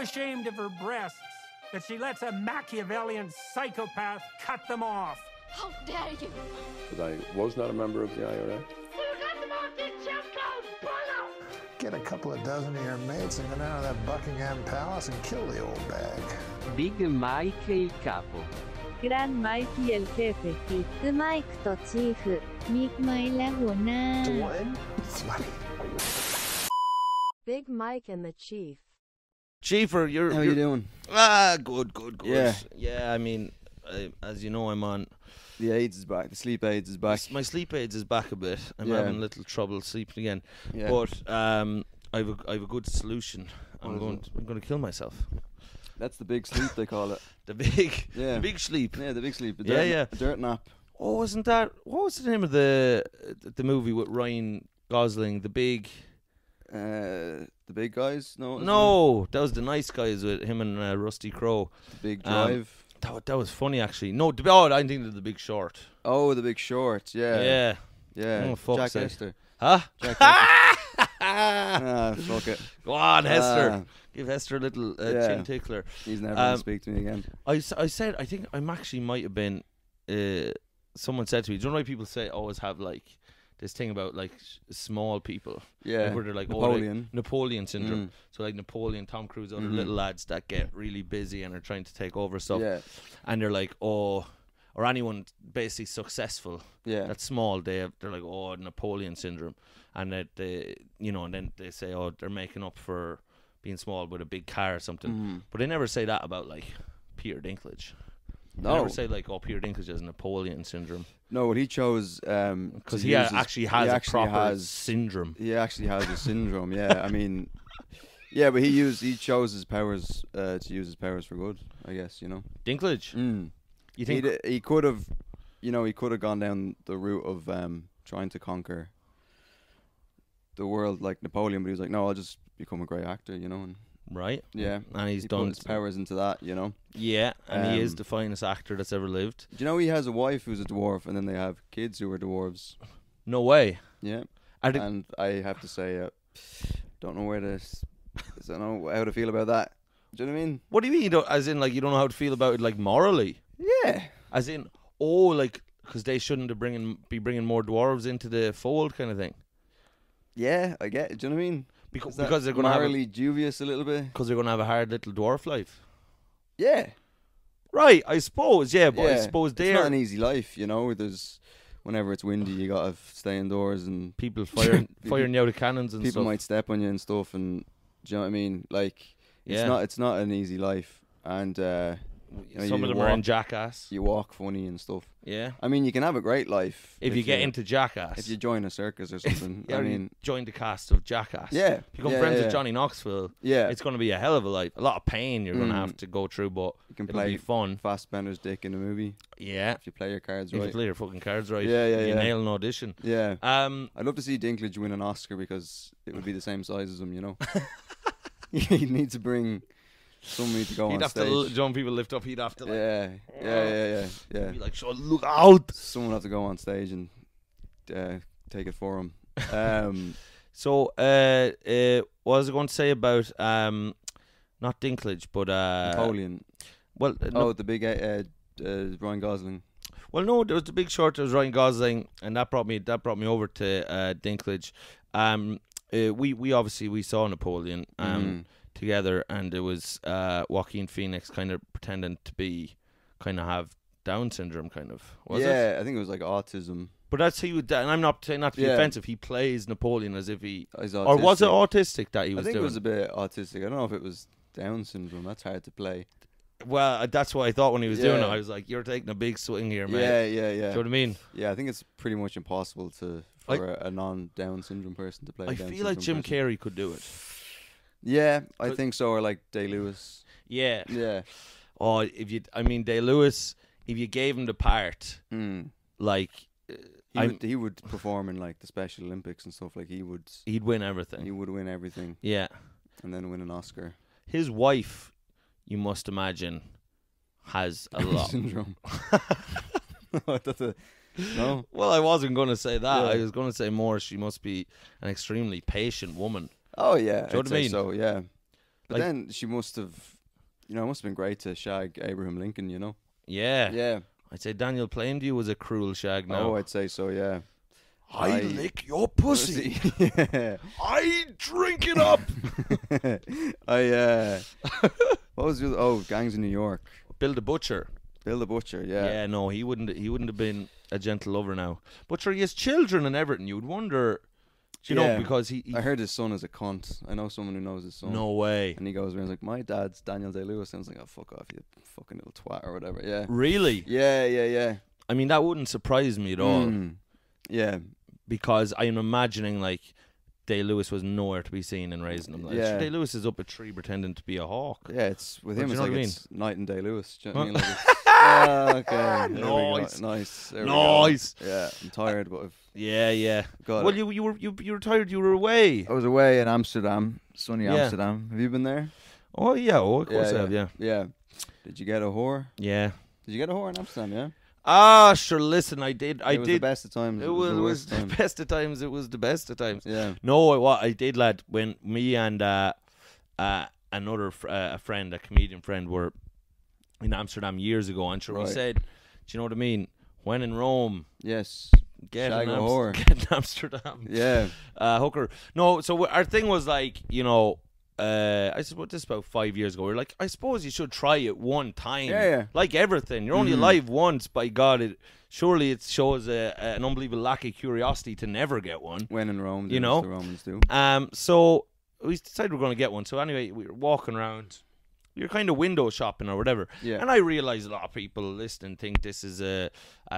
ashamed of her breasts that she lets a Machiavellian psychopath cut them off. How dare you? Because I was not a member of the IRA. Get a couple of dozen of your mates and go down to that Buckingham Palace and kill the old bag. Big Mike il capo. Gran Mikey el jefe. ビッグマイクとチーフ。ミックマイและหัวหน้า Big Mike and the Chief. Chiefer, How you doing? Good. Yeah. I mean, as you know, I'm on. The AIDS is back. The sleep AIDS is back. My sleep aids is back a bit. I'm having a little trouble sleeping again. Yeah. But I have a good solution. I'm going to kill myself. That's the big sleep they call it. The big sleep. Yeah, the big sleep. A dirt nap. Oh, wasn't that? What was the name of the movie with Ryan Gosling? The big guys? No, that was the nice guys with him and Rusty Crowe. The Big Drive. That was funny actually. No, I think of The Big Short. Oh, The Big Short. Yeah. Oh, fuck's Jack sake. Hester. Huh? Jack Hester. Fuck it. Go on, Hester. Give Hester a little chin tickler. He's never going to speak to me again. I said, I think I actually might have been. Someone said to me, do you know why people always have like this thing about like small people? Yeah. Where they're like Napoleon. Napoleon syndrome. So like Napoleon, Tom Cruise, other little lads that get really busy and are trying to take over stuff. Yeah. And they're like, or anyone basically successful. Yeah. That's small. They're like, Napoleon syndrome, and that and then they say, they're making up for being small with a big car or something. But they never say that about like Peter Dinklage. They never say like, Peter Dinklage has Napoleon syndrome. No, what he chose because he actually has a proper syndrome. He actually has a syndrome. Yeah, I mean, yeah, but he chose his powers to use his powers for good. I guess Dinklage. You think he could have, he could have gone down the route of trying to conquer the world like Napoleon, but he was like, no, I'll just become a great actor, and right? Yeah, and he done his powers into that, Yeah, and he is the finest actor that's ever lived. Do you know he has a wife who's a dwarf, and then they have kids who are dwarves? No way. Yeah, and I have to say, don't know I don't know how to feel about that. Do you know what I mean? What do you mean? You don't, as in, like, you don't know how to feel about it, like, morally? Yeah. As in, like, because they shouldn't be bringing more dwarves into the fold, kind of thing. Yeah, I get it. Do you know what I mean? Because they're going to have morally dubious a little bit. Because they're going to have a hard little dwarf life. Yeah. Right, I suppose. Yeah, but I suppose it's not an easy life, There's whenever it's windy, you gotta stay indoors, and people firing you out of cannons and people stuff. might step on you and stuff, and do you know what I mean? Like, it's not an easy life, and some of them are in Jackass. You walk funny and stuff. Yeah, I mean, you can have a great life if you get into Jackass. If you join a circus or something. I mean, join the cast of Jackass. Yeah, if you become friends with Johnny Knoxville. Yeah, it's going to be a hell of a life. A lot of pain you're going to have to go through, but you can it'll be fun. Fassbender's dick in a movie. Yeah, if you play your cards right. If you play your fucking cards right. Yeah. You nail an audition. Yeah. I'd love to see Dinklage win an Oscar because it would be the same size as him. He'd need to bring somebody to go on stage. He'd have to, John, people lift up, he'd have to like... Yeah. He'd be like, look out! Someone would have to go on stage and take it for him. So, what was I going to say about, not Dinklage, but... Napoleon. Well, the big Ryan Gosling. Well, no, there was The Big Short, there was Ryan Gosling, and that brought me over to Dinklage. We obviously saw Napoleon together, and it was Joaquin Phoenix kind of pretending to have Down syndrome, kind of. Was it? Yeah, I think it was like autism. But that's he would, and I'm not saying not to be offensive. He plays Napoleon as if he, or was it autistic that he was? I think doing? It was a bit autistic. I don't know if it was Down syndrome. That's hard to play. Well, that's what I thought when he was doing it. I was like, "You're taking a big swing here, man." Yeah. Do you know what I mean? Yeah, I think it's pretty much impossible for a non-Down syndrome person to play. I feel like Jim Carrey could do it. Yeah, I think so. Or like Day-Lewis. Yeah. Oh, Day-Lewis, if you gave him the part, like he would perform in like the Special Olympics and stuff. Like he'd win everything. He would win everything. Yeah, and then win an Oscar. His wife, you must imagine, has a lot syndrome. No. Well, I wasn't going to say that. I was going to say more. She must be an extremely patient woman. Oh yeah, do you know what I mean? So yeah. But then she must have, it must have been great to shag Abraham Lincoln, Yeah. Yeah. I'd say Daniel Plainview was a cruel shag now. Oh, I'd say so, yeah. I lick your pussy. Yeah. I drink it up. What was the other? Oh, Gangs in New York. Bill the Butcher. Bill the Butcher, yeah. Yeah, no, he wouldn't have been a gentle lover now. But sure, he has children and everything. You'd wonder, because he I heard his son is a cunt. I know someone who knows his son. no way. And he goes around and he's like, my dad's Daniel Day-Lewis. And I was like, oh, fuck off, you fucking little twat or whatever. Yeah. Really? Yeah. I mean, that wouldn't surprise me at all. Yeah. Because I'm imagining like Day-Lewis was nowhere to be seen in raising him. Like, Yeah. Day-Lewis is up a tree pretending to be a hawk. Yeah, it's with him. Do you It's know like what I it's Night and Day Lewis. Do you know what I mean? Huh? Like okay, there we go. Nice. Nice. There Nice. we go. Yeah, I'm tired, but I've Yeah. got Well, it. you retired. You were away. I was away in Amsterdam, sunny Yeah. Amsterdam. Have you been there? Oh yeah. Oh, of course I have. Yeah. Yeah. Did you get a whore? Yeah. Did you get a whore in Amsterdam? Yeah. Ah, sure. Listen, I did. It was the best of times. It the was worst the time. best of times. It was the best of times. Yeah. No, what I did, lad, when me and another a friend, a comedian friend, were in Amsterdam years ago, and sure we Right. said, do you know what I mean? When in Rome, Yes. get Shag an a whore. Get in Amsterdam. Yeah. Hooker. No, so our thing was like, I suppose this is about 5 years ago. We were like, I suppose you should try it one time. Yeah. Like everything, you're only alive once. By God, surely it shows an unbelievable lack of curiosity to never get one. When in Rome, You do know? as the Romans do. So we decided we are going to get one. So anyway, we were walking around. We were kind of window shopping or whatever. Yeah. And I realised a lot of people listening think this is a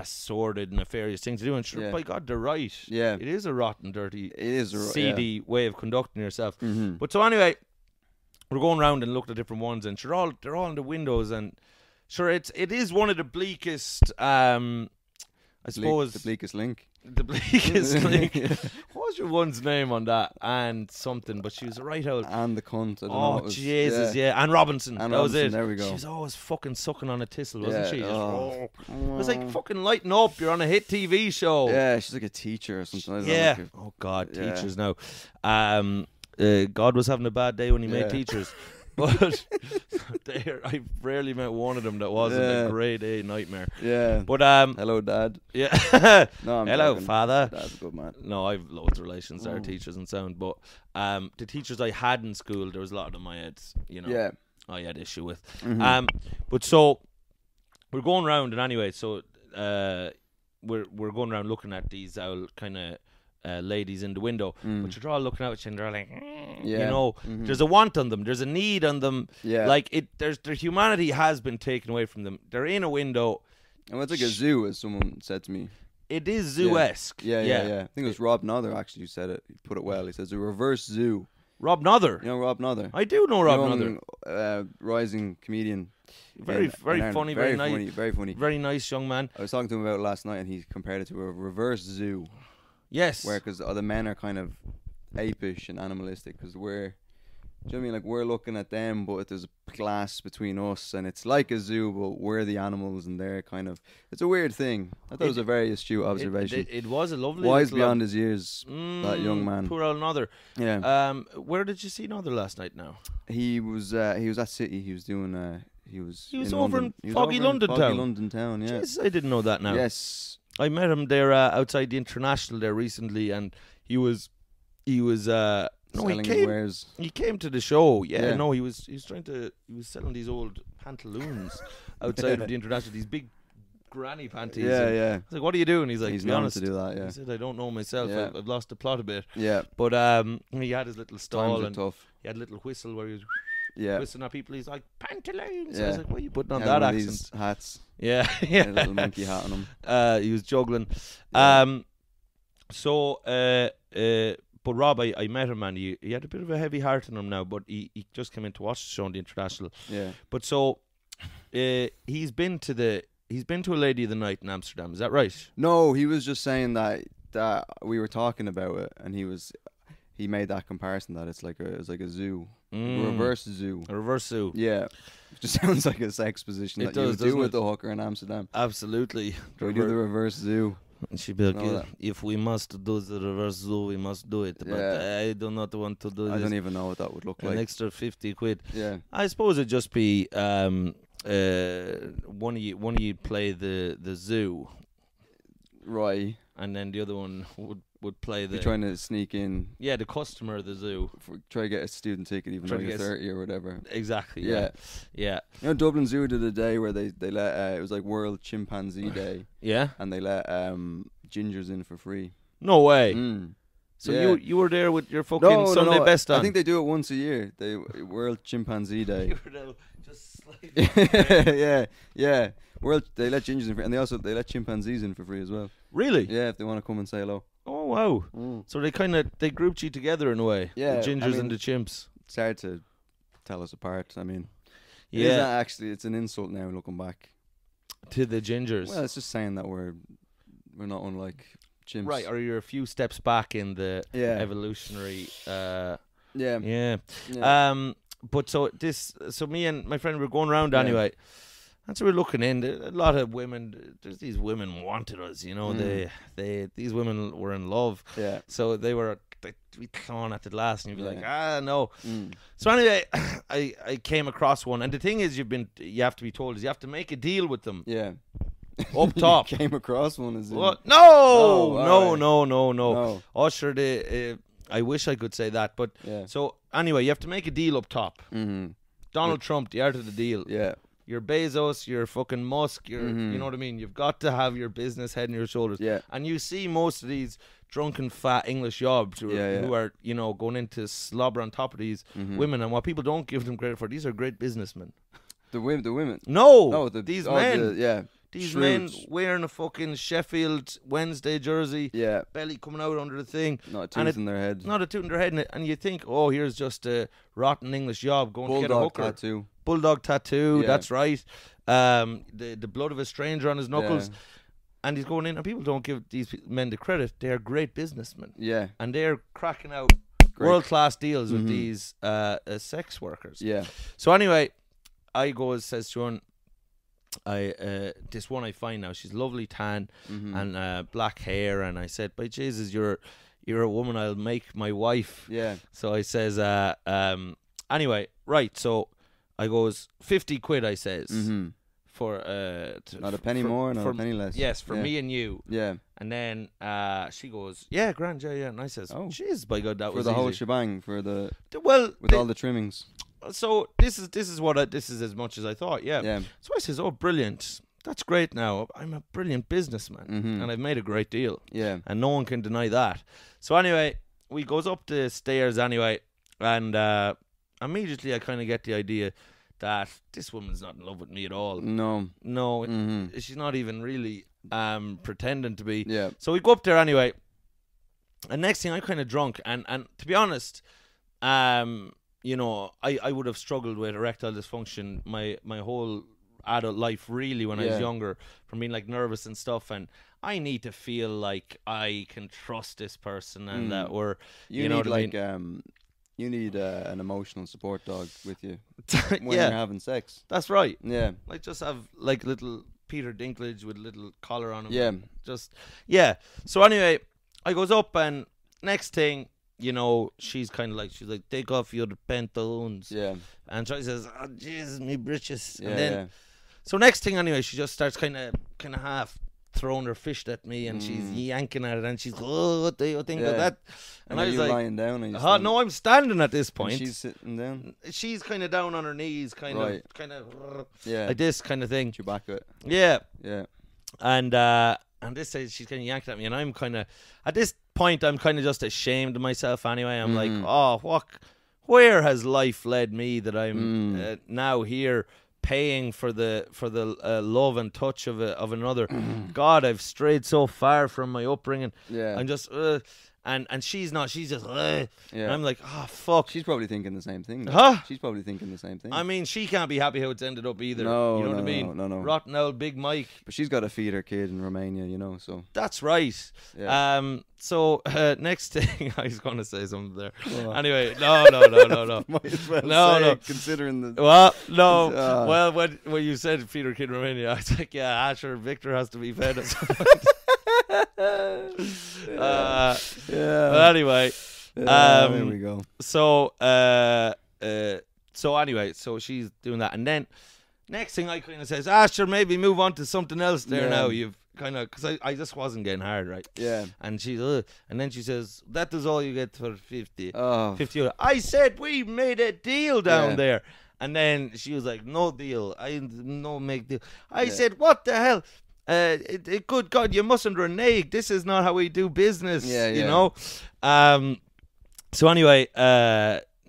sordid, nefarious thing to do. And sure, Yeah. by God, they're right. Yeah. It is a rotten, dirty, It is a seedy way of conducting yourself. Mm-hmm. But so anyway, we're going around and looked at different ones, and sure, they're all in the windows, and sure, it is one of the bleakest. I suppose The bleakest link. the bleakest link. What was your one's name on that? And something, but she was right out. And the cunt. I don't know Oh what was, Jesus, yeah. Anne Robinson. Anne that was Robinson, it. there we go. She was always fucking sucking on a thistle, wasn't she? Just, Oh. It was like fucking lighten up. You're on a hit TV show. Yeah, she's like a teacher or something. I don't Yeah. know, like Oh God, Yeah. teachers now. God was having a bad day when he made Yeah. teachers. But I rarely met one of them that wasn't Yeah. a grade A nightmare. yeah. But Hello, Dad. yeah. No, I'm Hello, joking. father. Dad's a good man. No, I've loads of relations that are Oh. teachers and sound. But the teachers I had in school, there was a lot of them I had, Yeah. I had issue with. Mhm. But so we're going around, and anyway, so we're going around looking at these kind of ladies in the window, but you're all looking out at you, and they're like, Yeah. Mhm. there's a want on them, there's a need on them. Yeah. Like their humanity has been taken away from them. They're in a window. And it's like a zoo, as someone said to me. It is zoo-esque. Yeah. I think it was Rob Nother actually who said it. He put it well. He says a reverse zoo. Rob Nother. You know Rob Nother? I do know Rob Young, Nother. rising comedian. Very in funny, Ireland. very nice. funny, very funny. Very nice young man. I was talking to him about it last night, and he compared it to a reverse zoo, Yes. where because the men are kind of apish and animalistic, because we're, do you know what I mean? Like we're looking at them, but there's glass between us, and it's like a zoo, but we're the animals, and they're kind of. It's a weird thing. I thought it was a very astute observation. It was a lovely. Wise little- beyond his years, that young man. Poor old Nother. Yeah. Where did you see Nother last night? Now He was at City. He was doing he was over London. in He was foggy over London foggy town. London town, yeah. Jeez, I didn't know that. Now Yes. I met him there outside the International there recently, and he was no, Selling he came. wares. He came to the show. Yeah, Yeah. no, he was selling these old pantaloons outside of the International. These big granny panties. Yeah, and yeah. I was like, "What are you doing?" He's like, He's "To be known honest," to do that, yeah. He said, "I don't know myself. Yeah. I've lost the plot a bit." Yeah. But he had his little stall Times are and tough. he had a little whistle where he was Yeah. whistling at people. He's like, "Pantaloons." I Yeah. was like, "What are you putting on Had that one of accent?" these hats. Yeah, Had yeah. a little monkey hat on him. He was juggling. Yeah. But Rob, I met him, and he had a bit of a heavy heart on him now, but he just came in to watch the show on the International. Yeah. But so he's been to a lady of the night in Amsterdam. Is that right? No, he was just saying that we were talking about it, and he made that comparison that it's like a zoo, a reverse zoo. A reverse zoo. Yeah. It just sounds like a sex position It that you does, would do doesn't with it? the hooker in Amsterdam. Absolutely. Do we do the reverse zoo? And she'd be like, No, if we must do the reverse zoo, we must do it. But Yeah. I do not want to do I this. don't even know what that would look An like. extra 50 quid. Yeah. I suppose it'd just be one of you play the zoo, Right. and then the other one would play the You're trying to sneak in, the customer of the zoo. try to get a student ticket even Try though to you're get 30 or whatever. Exactly. Yeah. Yeah. You know, Dublin Zoo did a day where they let it was like World Chimpanzee Day, Yeah. and they let gingers in for free. No way. Mm. So Yeah. you were there with your fucking Sunday best on. I think they do it once a year. They World Chimpanzee Day. You were there just slightly. yeah. They let gingers in for, and they let chimpanzees in for free as well. Really? Yeah, if they want to come and say hello. Oh wow. Mm. So they grouped you together in a way. Yeah, The gingers I mean, and the chimps. It's hard to tell us apart. I mean, Yeah. it's an insult now looking back. To the gingers. Well, it's just saying that we're not unlike chimps. Right, or you're a few steps back in the Yeah. evolutionary. Yeah. Yeah. Yeah. But so me and my friend were going around anyway. And so we're looking in. A lot of women. There's these women wanted us. You know, these women were in love. Yeah. So they were we clawing at the glass, and you'd be like, no. Mm. So anyway, I came across one, and the thing is, you have to be told is you have to make a deal with them Yeah. up top. You came across one as in. What? Oh, No. No. Oh, sure. I wish I could say that, but Yeah. so anyway, you have to make a deal up top. Mm-hmm. Donald Trump, the art of the deal. Yeah. You're Bezos, you're fucking Musk, you know what I mean? You've got to have your business head on your shoulders. Yeah. And you see most of these drunken fat English jobs who are going into slobber on top of these women, and what people don't give them credit for, these are great businessmen. The women. No, Oh, these men. yeah. These Shrewd. men wearing a fucking Sheffield Wednesday jersey, Yeah. belly coming out under the thing. Not a and tooth in their head. Not a tooth in their head, and you think, oh, here's just a rotten English job going to get a Bulldog hooker. tattoo. Bulldog tattoo, Yeah. that's right. The blood of a stranger on his knuckles. Yeah. And he's going in, and people don't give these men the credit. They're great businessmen. Yeah. And they're cracking out world-class deals with these sex workers. Yeah. So anyway, I go, says to one, this one I find now, she's lovely tan and black hair, and I said, by Jesus, you're a woman I'll make my wife. Yeah. So I says, anyway, right, so I goes, 50 quid, I says, for Not a penny more, not a penny less. Yes, for Yeah. me and you. Yeah. And then she goes, yeah, grand, yeah. And I says, oh, jeez, by God, that For was the whole easy. shebang, with Well, all the trimmings. so this is this is as much as I thought, yeah. Yeah. So I says, oh, brilliant. That's great now. I'm a brilliant businessman and I've made a great deal. Yeah. And no one can deny that. So anyway, we goes up the stairs anyway, and immediately I kind of get the idea that this woman's not in love with me at all. No. She's not even really pretending to be. Yeah. So we go up there anyway, and next thing I'm kind of drunk, and to be honest, you know, I would have struggled with erectile dysfunction my whole adult life, really, when I was younger, from being like nervous and stuff, and I need to feel like I can trust this person and that we're you know need what I like mean? you need an emotional support dog with you when Yeah, you're having sex. that's right. Yeah. Like just have like little Peter Dinklage with a little collar on him. Yeah. Just so anyway, I goes up, and next thing, you know, she's like, take off your pantaloons. Yeah. And she says, oh Jesus, me britches. Yeah. And then so next thing anyway, she just starts kind of half throwing her fist at me, and she's yanking at it, and she's, oh, what do you think of that? And I are was you like, lying down? And no, I'm standing at this point. And she's sitting down. She's kind of down on her knees, kind of Yeah. like this kind of thing. Chewbacca. Yeah. Yeah. And this says she's kind of yanking at me, and I'm kind of, at this point, I'm kind of just ashamed of myself anyway. I'm like, oh, where has life led me that I'm now here paying for the love and touch of another? God, I've strayed so far from my upbringing. Yeah. I'm just and she's not. She's just. And Yeah. I'm like, oh fuck. She's probably thinking the same thing. Huh? She's probably thinking the same thing. I mean, she can't be happy how it's ended up either. No, you know what I no, mean? no. Rotten old Big Mike. But she's got to feed her kid in Romania, you know, so. That's right. Yeah. So next thing, I was going to say something there. Oh. Anyway, no. Might as well No, say no. it, considering the. Well, no. Ah. Well, when you said Peter Kid Romania, I was like, yeah, sure, Victor has to be fed. But anyway, there we go. so anyway, so she's doing that, and then next thing I kind of says, sure, maybe move on to something else there now. You've kind of, because I just wasn't getting hard, right? Yeah. And she's, and then she says, that is all you get for 50. Oh. 50 euro. I said, we made a deal down there. And then she was like, no deal. No make deal. I said, what the hell? Good God, you mustn't renege. This is not how we do business, you know? So anyway,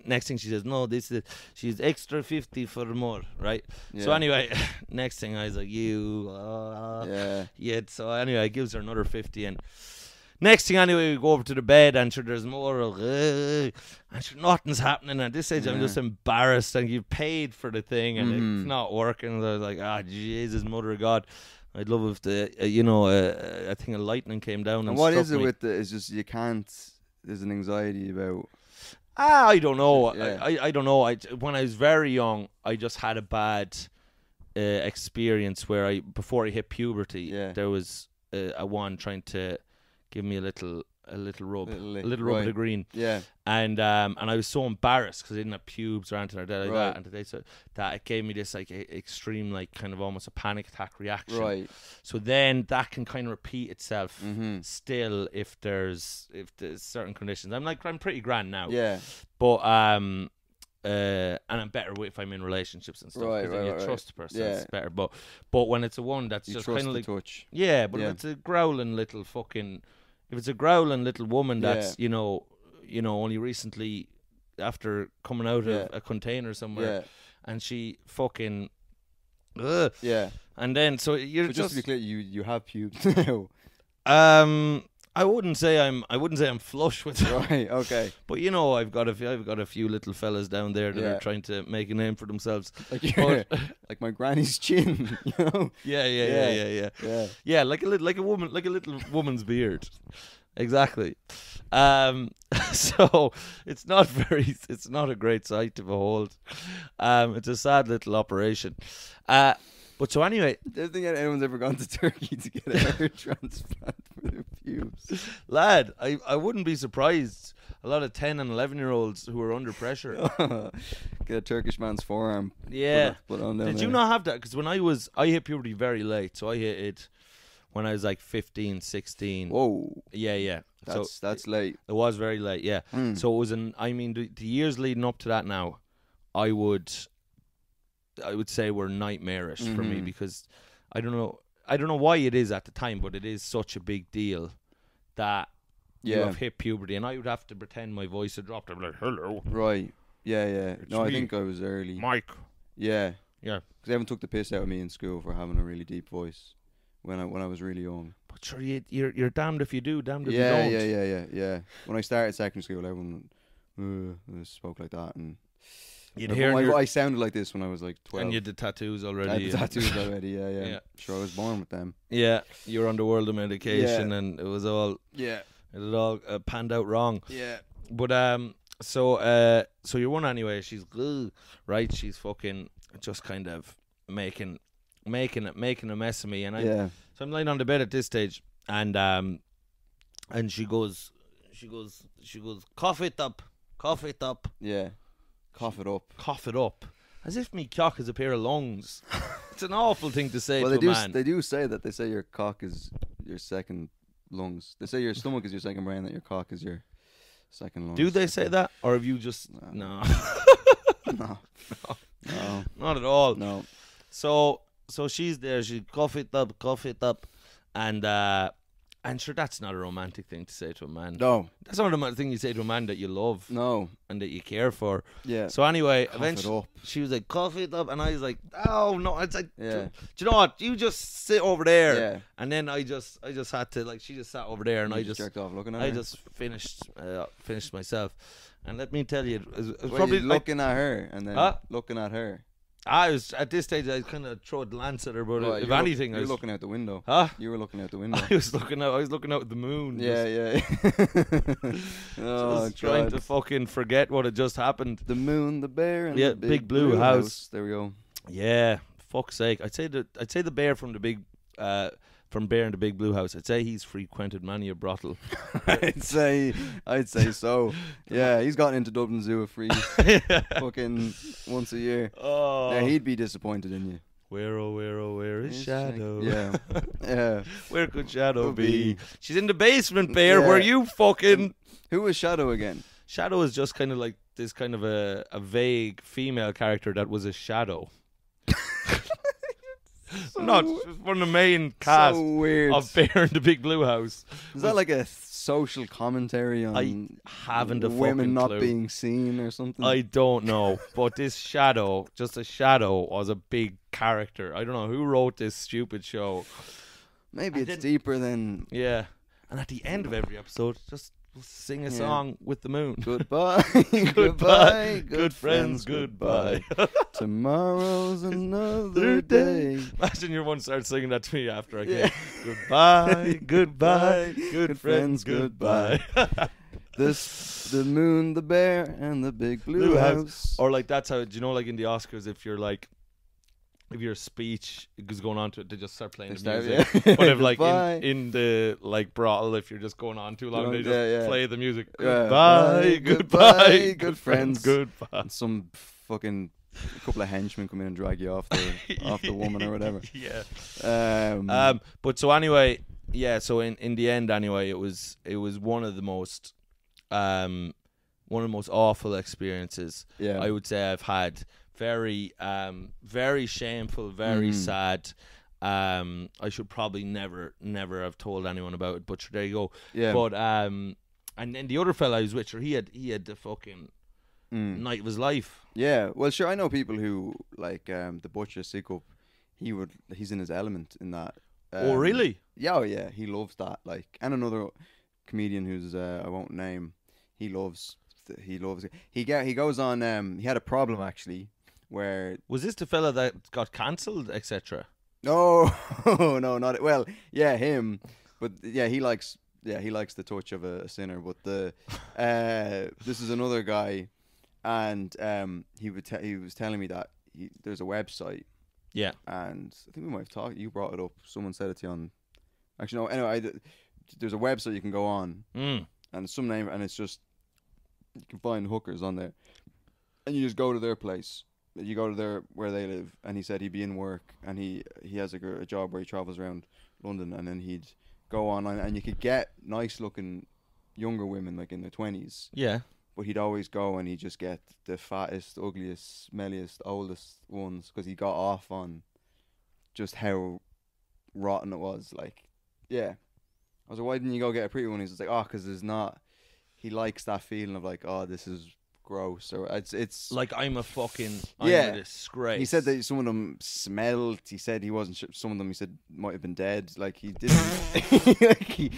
next thing she says, no, this is, she's extra 50 for more, right? Yeah. So anyway, next thing I was like, so anyway, I gives her another 50, and next thing anyway, we go over to the bed, and sure, there's more, and sure, nothing's happening. At this stage, I'm just embarrassed, and you've paid for the thing, and it's not working. And I was like, Jesus, Mother of God. I'd love if I think a lightning came down and what struck is it me. with it's just you can't, there's an anxiety about... I don't know. Yeah. I don't know. When I was very young, I just had a bad experience where before I hit puberty, there was a one trying to give me a little rub, a little rub of the green. Yeah. And I was so embarrassed because I didn't have pubes or anything like that. And they said that it gave me this like extreme, like kind of almost a panic attack reaction. Right. So then that can kind of repeat itself still if there's certain conditions. I'm pretty grand now. Yeah. But and I'm better if I'm in relationships and stuff. Right. You trust the person, it's better. But when it's a one that's just kind of like touch. Yeah. But if it's a growling little fucking. If it's a growling little woman that's, you know, only recently after coming out of a container somewhere, and she fucking, and then so you're just to be clear, you have pubes now. I wouldn't say I'm flush with it. Right, okay. But I've got a few little fellas down there that are trying to make a name for themselves. Like my granny's chin, you know? Yeah, like a little woman's beard. Exactly. So it's not a great sight to behold. It's a sad little operation. But so anyway, I don't think anyone's ever gone to Turkey to get a hair transplant for their pubes. Lad, I wouldn't be surprised. A lot of 10 and 11-year-olds who are under pressure. Get a Turkish man's forearm. Yeah. Put on down Did you not have that? Because when I hit puberty very late. So I hit it when I was like 15, 16. Whoa. Yeah. That's late. It was very late, yeah. So it was the years leading up to that now, I would say were nightmarish for me, because I don't know why it is at the time, but it is such a big deal that you have hit puberty, and I would have to pretend my voice had dropped. I'm like, hello. Right. Yeah. No, I think I was early. Mike. Yeah. Yeah. Because everyone took the piss out of me in school for having a really deep voice when I was really young. But sure, you're damned if you do, damned if you don't. Yeah. When I started secondary school, everyone spoke like that, and I sounded like this when I was like 12. And you did tattoos already. I had the tattoos already, yeah. Sure, I was born with them. Yeah, you were on the world of medication, and it was all... Yeah. It had all panned out wrong. Yeah. But, so your one anyway, she's... right, she's fucking just kind of making a mess of me. And so I'm lying on the bed at this stage, and she goes, cough it up. Yeah. Cough it up. As if me cock is a pair of lungs. It's an awful thing to say to a man. They do say that. They say your cock is your second lungs. They say your stomach is your second brain, that your cock is your second lungs. Do they say that? Or have you just... No. No. Not at all. No. So she's there. She cough it up. And sure, that's not a romantic thing to say to a man. No. That's not a romantic thing you say to a man that you love. No. And that you care for. Yeah. So anyway, cough eventually, she was like, cough it up. And I was like, oh, no. It's like, do you know what? You just sit over there. Yeah. And then I just had to, like, she just sat over there, and I just jerked off looking at her. I just finished myself. And let me tell you, it was Wait, probably looking at her and then looking at her. I was at this stage. I kind of throw a glance at her, but right, if anything, you were looking out the window. Huh? You were looking out the window. I was looking out at the moon. Yeah. Just trying to fucking forget what had just happened. The moon, the bear, and the big blue house. There we go. Yeah, fuck's sake. I'd say the bear from the big from Bear in the Big Blue House. I'd say he's frequented many a brothel. I'd say so. Yeah, he's gotten into Dublin Zoo a free fucking once a year. Oh, Yeah, he'd be disappointed in you. where is Shadow? Yeah, yeah. Where could Shadow Be. be? She's in the basement, Bear. Yeah. Where you fucking... Who was Shadow again? Shadow is just kind of like this kind of a vague female character that was a shadow. Not one of the main cast So weird. of Bear in the Big Blue House. Is that like a social commentary on I haven't a women fucking not clue. being seen or something? I don't know, but this shadow, just a shadow, was a big character. I don't know who wrote this stupid show. Maybe And it's then- deeper than Yeah, and at the end of every episode, just sing a song with the moon. goodbye, Goodbye, good good friends, goodbye. Tomorrow's another day. Imagine your one starts singing that to me after I came. Goodbye, goodbye, good friends, goodbye. The moon, the bear, and the big blue Blue house. Or like that's how, do you know, like in the Oscars, if your speech is going on to it, they just start playing They the start, music. yeah. But if like Goodbye. in the like brothel, if you're just going on too long, they just Yeah, yeah. play the music. Yeah. Goodbye, Bye, goodbye, good friends. goodbye. And some fucking couple of henchmen come in and drag you off the woman or whatever. Yeah. But so anyway, yeah. So in the end, anyway, it was one of the most awful experiences Yeah. I would say I've had. Very very shameful, very sad. I should probably never have told anyone about it, but sure, there you go. Yeah. But and then the other fella I was with, sure, he had the fucking night of his life. Yeah, well, sure. I know people who like the Butcher Sikup. He's in his element in that. Oh really? Yeah, oh yeah. He loves that. Like, and another comedian who's I won't name. He loves. He goes on. He had a problem actually, where Was this the fella that got cancelled, etc.? no, no, not well. Yeah, him. But yeah, he likes the touch of a sinner. But this is another guy, and he was telling me that there's a website. Yeah. And I think we might have talked. You brought it up. Someone said it to you on. Actually, no. Anyway, there's a website you can go on, and it's some name, and it's just you can find hookers on there, and you just go to their place. You go to where they live, and he said he'd be in work, and he has a job where he travels around London, and then he'd go on, and you could get nice looking younger women like in their 20s. Yeah. But he'd always go and he'd just get the fattest, ugliest, smelliest, oldest ones because he got off on just how rotten it was. Like, yeah. I was like, why didn't you go get a pretty one? He's just like, oh, because there's not. He likes that feeling of like, oh, this is gross. Or it's Like I'm a disgrace. He said that some of them smelled. He said he wasn't sure. Some of them he said might have been dead. Like he didn't. Like he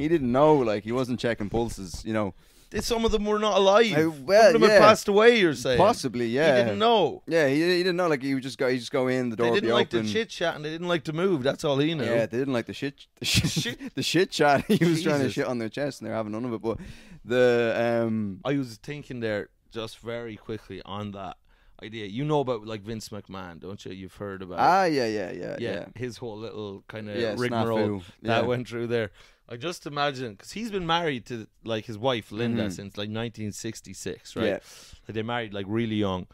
didn't know. Like he wasn't checking pulses. You know. Some of them were not alive. Well, Some of them had passed away. You're saying possibly, yeah. He didn't know. Yeah, he didn't know. Like he would just go in, the door They would didn't be like open. the chit chat and they didn't like to move. That's all he knew. Yeah, they didn't like the shit chat. He was trying to Jesus. shit on their chest, and they're having none of it. But the I was thinking there just very quickly on that idea. You know about like Vince McMahon, don't you? You've heard about yeah. his whole little kind of Yeah, rigmarole snafu. that Yeah. went through there. I just imagine, because he's been married to like his wife Linda since like 1966, right? Yeah. Like, they married like really young,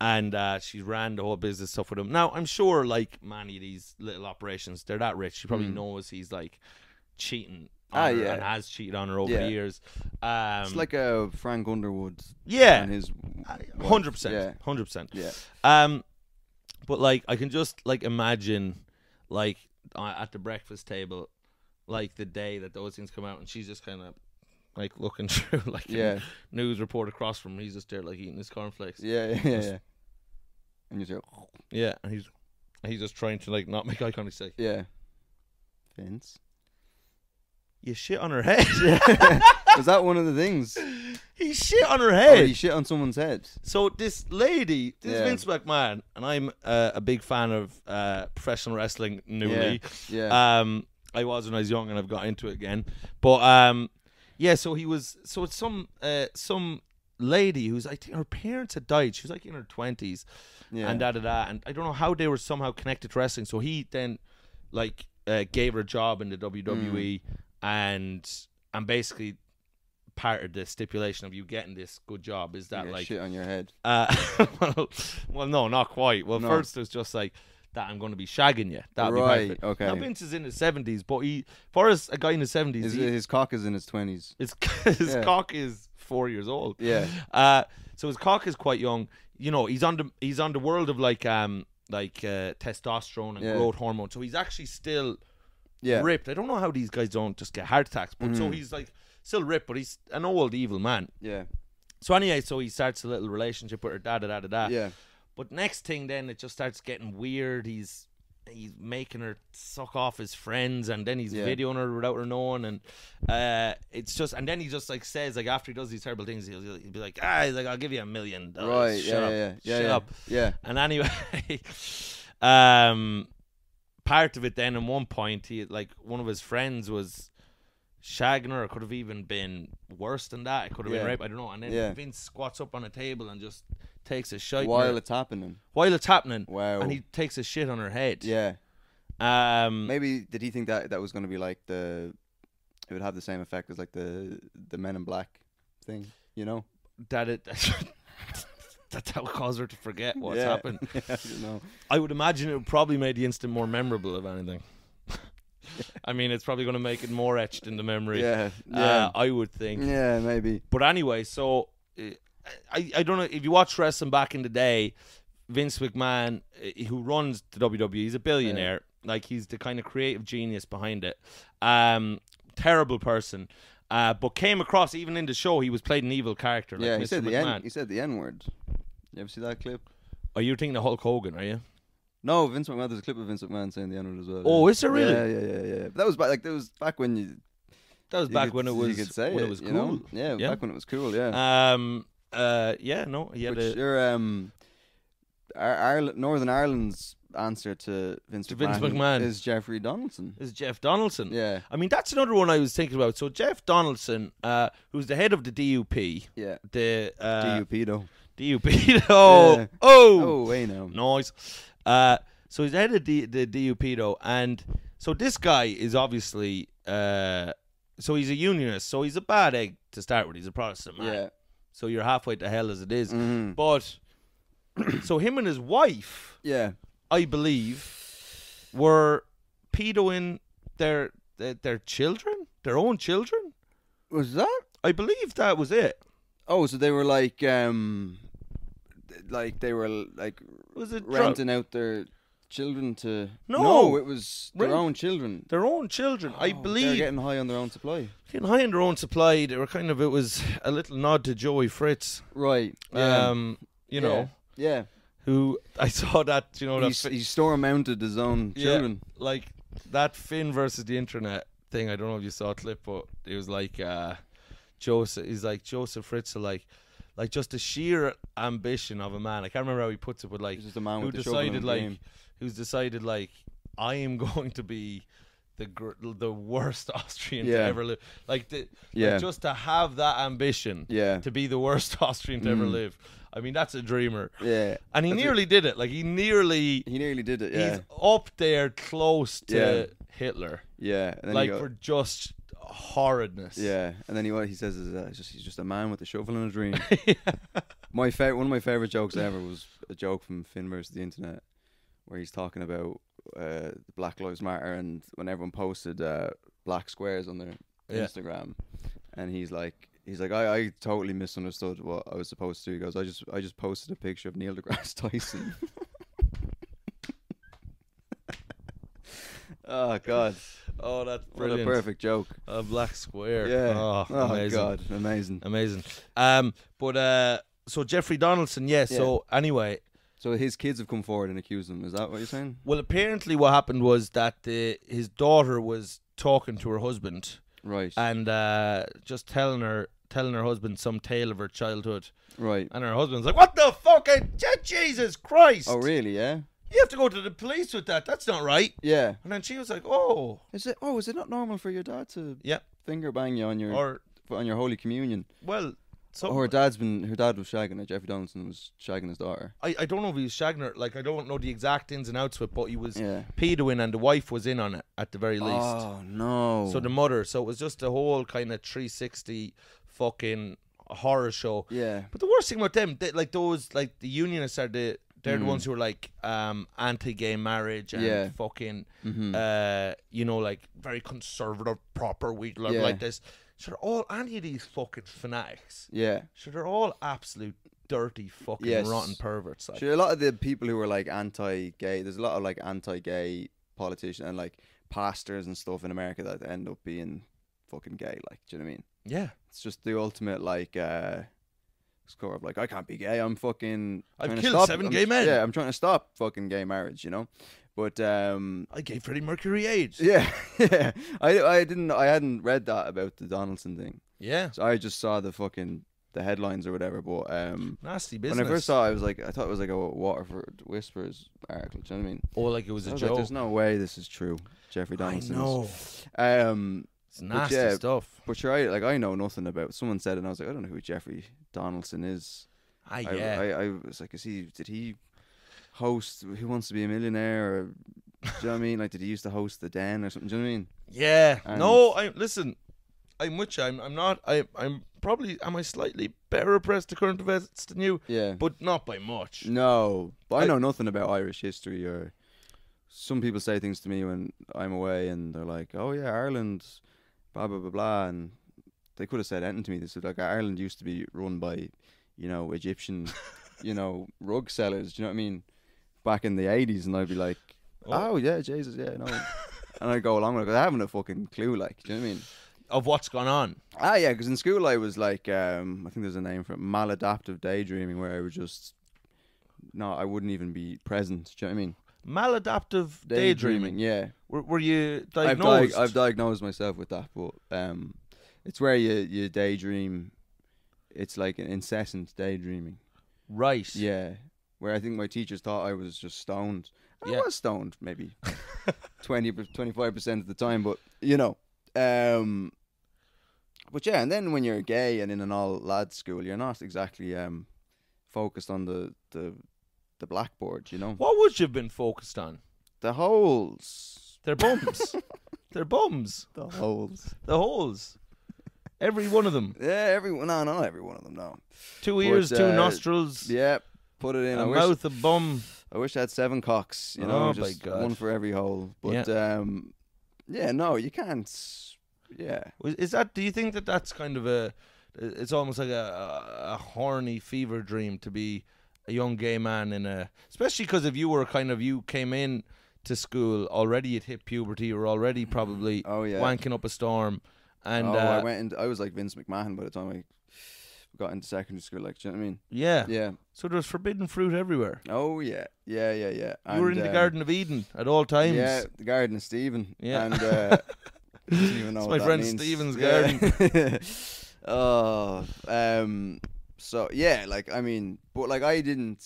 and she ran the whole business stuff with him. Now I'm sure like many of these little operations, they're that rich. She probably knows he's like cheating on her and has cheated on her over the years. It's like a Frank Underwood. Yeah. And his 100%. Yeah. 100%. Yeah. But like I can just like imagine like at the breakfast table, like the day that those things come out, and she's just kind of like looking through like a news report across from him. He's just there like eating his cornflakes. Yeah. And you say, Yeah, and he's just trying to like not make eye contact. Say, yeah. Vince. you shit on her head. Was that one of the things? He shit on her Or head. he shit on someone's head. So this lady, Yeah. Vince McMahon, and I'm a big fan of professional wrestling newly. Yeah. I was when I was young, and I've got into it again. But yeah, so it's some lady who's, I think her parents had died. She was like in her 20s, Yeah. and and I don't know how they were somehow connected to wrestling. So he then like gave her a job in the WWE, and basically part of the stipulation of you getting this good job is that like shit on your head. Well, no, not quite. Well, No. first there's just like that I'm going to be shagging you. That'd Right, be perfect. okay. Now Vince is in his 70s, but for us, a guy in his 70s, His cock is in his 20s. his cock is 4 years old. Yeah. So his cock is quite young. You know, he's on the world of like testosterone and growth hormone. So he's actually still ripped. I don't know how these guys don't just get heart attacks, but so he's like still ripped, but he's an old evil man. Yeah. So anyway, so he starts a little relationship with her, da. Yeah. But next thing, then it just starts getting weird. He's making her suck off his friends, and then he's videoing her without her knowing, and it's just, and then he just like says, like after he does these terrible things, he'll be like, he's like, I'll give you $1 million. Right. Shut up. Yeah. And anyway, part of it then, at one point, he like one of his friends was shagging her. It could have even been worse than that. It could have been rape. I don't know. And then Vince squats up on a table and just takes a shit While it's happening. Wow. And he takes a shit on her head. Yeah. Maybe did he think that was going to be like it would have the same effect as like the Men in Black thing, you know? That would cause her to forget what's happened. Yeah, I don't know. I would imagine it would probably make the instant more memorable, if anything. I mean, it's probably going to make it more etched in the memory. Yeah. I would think. Yeah, maybe. But anyway, so I don't know if you watch wrestling back in the day. Vince McMahon, who runs the WWE, he's a billionaire. Like, he's the kind of creative genius behind it. Terrible person. But came across, even in the show, he was played an evil character. Like He Mr. said McMahon. he said the N-word. You ever see that clip? Are you thinking of Hulk Hogan, are you? No, Vince McMahon. There's a clip of Vince McMahon saying the N-word as well. Oh, is there really? Yeah. But that was back when you. That was back when it was, you could say it was cool. You know? Yeah, back when it was cool. Yeah. No, he had Which Northern Ireland's answer to Vince McMahon is Jeffrey Donaldson. Is Jeff Donaldson? Yeah. I mean, that's another one I was thinking about. So Jeff Donaldson, who's the head of the DUP. Yeah. The DUP. DUP. Oh, wait now. Noise. So he's the head of the DUP, and so this guy is obviously so he's a unionist, so he's a bad egg to start with. He's a Protestant man. Yeah. So you're halfway to hell as it is. Mm-hmm. But so him and his wife, I believe, were pedoing their children, their own children. Was that? I believe that was it. Oh, so they were like they were like Was it renting out their children to? No, it was their own children. Their own children, I believe. They're getting high on their own supply. Getting high on their own supply. They were kind of. It was a little nod to Joey Fritz. Right. You know. Yeah. Who I saw that. You know, he store mounted his own children. Like that Finn versus the internet thing. I don't know if you saw a clip, but it was like Joseph. He's like Joseph Fritz. Like just the sheer ambition of a man. I can't remember how he puts it, but like just a man who with decided who's decided like I am going to be the worst Austrian to ever live. Like just to have that ambition to be the worst Austrian to ever live. I mean, that's a dreamer. Yeah. And he nearly did it. Like he nearly did it. Yeah. He's up there close to Hitler. Yeah. And then like for just horridness. Yeah. And then he says is he's just a man with a shovel and a dream. One of my favorite jokes ever was a joke from Finn versus the internet, where he's talking about Black Lives Matter, and when everyone posted black squares on their Instagram, and he's like I totally misunderstood what I was supposed to do. He goes, I just posted a picture of Neil deGrasse Tyson. Oh God. Oh, that's brilliant. What a perfect joke. A black square. Yeah. Oh, amazing. God, amazing. But so Jeffrey Donaldson, so anyway. So his kids have come forward and accused him. Is that what you're saying? Well, apparently what happened was that his daughter was talking to her husband. Right. And just telling her husband some tale of her childhood. Right. And her husband's like, "What the fuck? Jesus Christ." Oh, really? Yeah. You have to go to the police with that. That's not right. Yeah. And then she was like, "Oh, is it not normal for your dad to finger bang you on your holy communion?" Well, So her dad was shagging her. Jeffrey Donaldson was shagging his daughter. I don't know if he was shagging her. Like, I don't know the exact ins and outs of it, but he was Yeah. pedoing, and the wife was in on it at the very least. Oh no. So the mother. So it was just a whole kind of 360 fucking horror show. Yeah. But the worst thing about them, like those, like the unionists are they're the ones who are like anti-gay marriage and fucking you know, like very conservative, proper, like this. So they're all any of these fucking fanatics. Yeah. So they're all absolute dirty fucking rotten perverts. Like. Sure, a lot of the people who are like anti-gay, there's a lot of like anti-gay politicians and like pastors and stuff in America that end up being fucking gay. Like, do you know what I mean? Yeah. It's just the ultimate like score of like, I can't be gay. I'm fucking. I've killed 7 gay men. Yeah, I'm trying to stop fucking gay marriage. You know. But I gave Freddie Mercury AIDS. Yeah, yeah. I hadn't read that about the Donaldson thing. Yeah. So I just saw the headlines or whatever. But nasty business. when I first saw it, I thought it was like a Waterford Whispers article. Do you know what I mean? Oh, like it was a joke. Like, there's no way this is true. Jeffrey Donaldson. I know. It's nasty stuff. But sure, I know nothing about. Someone said it, and I was like, I don't know who Jeffrey Donaldson is. Yeah. I was like, did he host Who Wants to Be a Millionaire? Or, do you know what I mean? Like, did he used to host The Den or something? Do you know what I mean? Yeah. And no, listen. I'm with you. I'm not. I'm probably. Am I slightly better oppressed to current events than you? Yeah. But not by much. No. But I know nothing about Irish history. Or some people say things to me when I'm away, and they're like, "Oh yeah, Ireland, blah blah blah blah," and they could have said anything to me. They said like Ireland used to be run by, Egyptian, rug sellers. Do you know what I mean? Back in the 80s, and I'd be like, oh yeah, Jesus, yeah, no. And I'd go along with it, 'cause I haven't a fucking clue, like, do you know what I mean? Of what's gone on. Yeah, because in school I was like, I think there's a name for it, maladaptive daydreaming, where I would just, I wouldn't even be present, do you know what I mean? Maladaptive daydreaming. Yeah. Were you diagnosed? I've diagnosed myself with that, but it's where you daydream, it's like an incessant daydreaming. Right. Yeah. Where I think my teachers thought I was just stoned. I was stoned maybe 25% of the time, but but yeah, and then when you're gay and in an all lads school, you're not exactly focused on the blackboard, What would you have been focused on? The holes. Their bums. Their bums. The holes. The holes. Every one of them. Yeah, not every one of them, no. 2 ears, 2 nostrils. Yeah, put it in. A mouth, a bum. I wish I had 7 cocks, just my God. One for every hole. But no, you can't. Yeah. Is that? Do you think that that's kind of it's almost like a horny fever dream to be a young gay man especially because if you were you came in to school already, you'd hit puberty, you were already probably wanking up a storm. And I was like Vince McMahon by the time I got into secondary school, like, do you know what I mean? Yeah. Yeah. So there was forbidden fruit everywhere. Oh, yeah. Yeah. You were in the Garden of Eden at all times. Yeah, the Garden of Stephen. Yeah. And I don't even know it's what my friend means. Stephen's garden. So, yeah, like, I mean, but, like, I think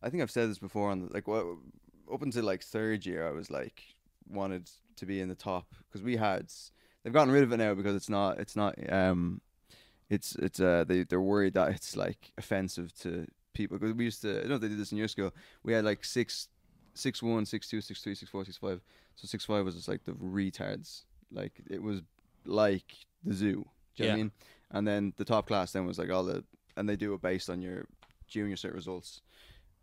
I've said this before, up until, like, 3rd year, I was, like, wanted to be in the top, because they've gotten rid of it now because they're worried that it's like offensive to people, because we used to, I don't know if they did this in your school, we had like 6'1", 6'2", 6'3", 6'4", 6'5", so 6'5" was just like the retards, like it was like the zoo, do you know what I mean? And then the top class then was like and they do it based on your junior cert results.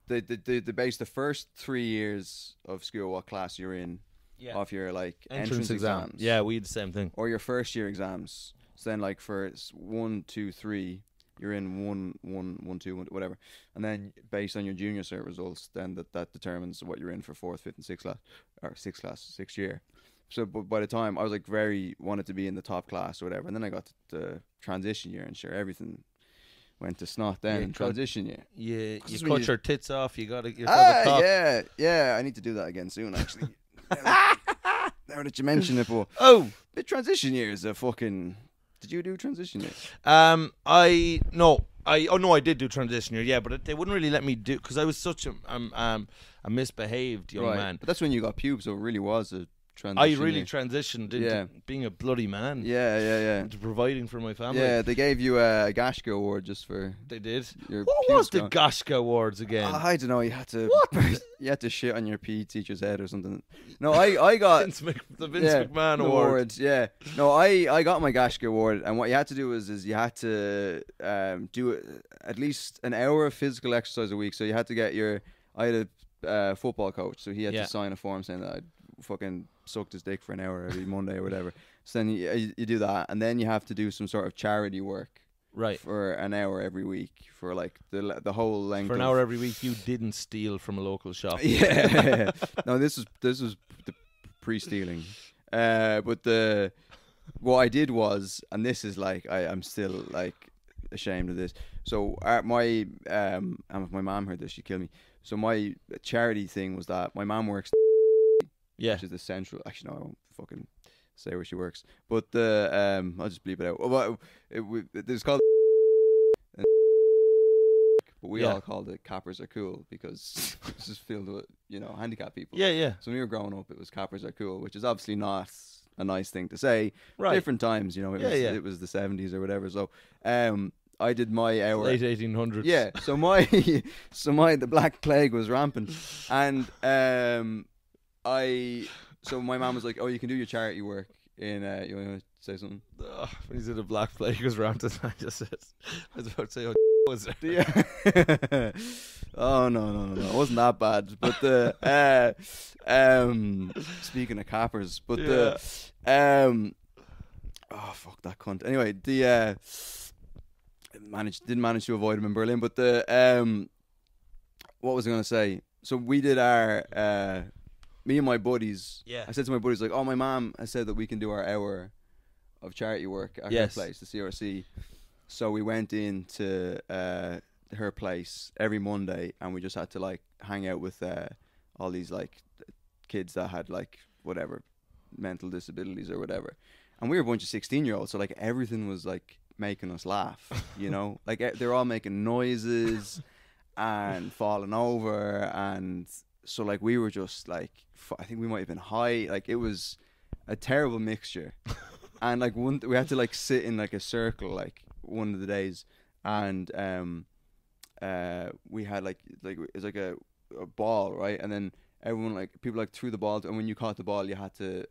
They base the first 3 years of school, what class you're in, off your like entrance exams. Yeah, we had the same thing. Or your first year exams. So then like for 1, 2, 3, you're in 1, 2, whatever. And then based on your junior cert results, then that determines what you're in for 4th, 5th and 6th year. So but by the time I was like wanted to be in the top class or whatever, and then I got to the transition year, and sure, everything went to snot then in transition year. Yeah, you cut your tits off, you got a cock. Yeah, I need to do that again soon actually. Now that you mention it, but the transition year is a fucking. Did you do transition year? I did do transition year, yeah, but they wouldn't really let me do, because I was such a misbehaved young man. But that's when you got pubes, so it really was a transition. I really here. transitioned into Yeah. being a bloody man. Yeah. Into providing for my family. Yeah, they gave you a Gashka award just for They did. your What pubes was the gone. Gashka Awards again? I don't know. You had to. What? You had to shit on your PE teacher's head or something. No, I got The Vince McMahon the Award. awards. Yeah. No, I got my Gashka award, and what you had to do is you had to do at least an hour of physical exercise a week. So you had to get I had a football coach, so he had Yeah. to sign a form saying that I'd fucking sucked his dick for an hour every Monday or whatever. So then you do that, and then you have to do some sort of charity work. Right. For an hour every week for like the whole length. For an of hour every week, you didn't steal from a local shop. Yeah. No, this was the pre-stealing. But what I did was, and this is like I'm still like ashamed of this. So my and if my mom heard this, she'd kill me. So my charity thing was that my mom works, Yeah. which is the central. Actually, no, I won't fucking say where she works. But I'll just bleep it out. Well, it's called. But we Yeah. all called it Coppers Are Cool because it's just filled with, handicapped people. Yeah. So when we were growing up, it was Coppers Are Cool, which is obviously not a nice thing to say. Right. Different times, it was the 70s or whatever. So I did my hour. Late 1800s. Yeah. So the Black Plague was rampant. And so my mom was like, oh, you can do your charity work in, you want to say something? When he said the Black Plague was rampant, I was about to say, was there? Yeah. Oh no, it wasn't that bad. But speaking of coppers, but oh fuck that cunt. Anyway, didn't manage to avoid him in Berlin. But what was I gonna say? So we did our me and my buddies. Yeah. I said to my buddies like, oh, my mom has said that we can do our hour of charity work at her place, the CRC. So we went into her place every Monday, and we just had to like hang out with all these like kids that had like whatever mental disabilities or whatever, and we were a bunch of 16-year-olds, so like everything was like making us laugh, like they're all making noises and falling over, and so like we were just like I think we might have been high, like it was a terrible mixture. And like we had to like sit in like a circle like one of the days, and we had like it's like a ball, right? And then everyone like people like threw the ball, and when you caught the ball, you had to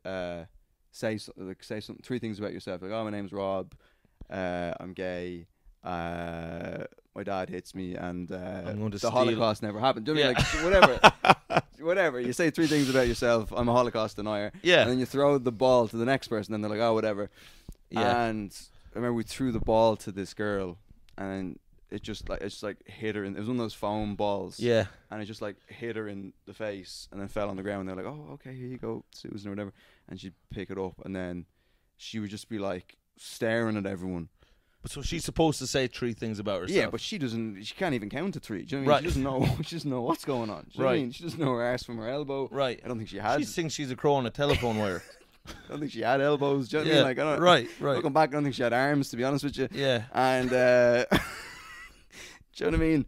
say something, three things about yourself, like, oh, my name's Rob, I'm gay, my dad hits me, and I'm going to the steal. Holocaust never happened. Do you know what I mean? Like whatever. You say three things about yourself. I'm a Holocaust denier. Yeah. And then you throw the ball to the next person, and they're like, oh, whatever. Yeah. And I remember we threw the ball to this girl, and it just hit her. It was one of those foam balls. Yeah. And it just like hit her in the face, and then fell on the ground. And they're like, oh, okay, here you go, Susan, or whatever. And she'd pick it up, and then she would just be like staring at everyone. So she's supposed to say three things about herself. Yeah, but she can't even count to three. Do you know what I mean? She doesn't know what's going on. Do you know what I mean? She doesn't know her arse from her elbow. Right. I don't think she had. She thinks she's a crow on a telephone wire. I don't think she had elbows. Do you know what I mean? Like, I don't, right. Looking back, I don't think she had arms, to be honest with you. Yeah. And, do you know what I mean?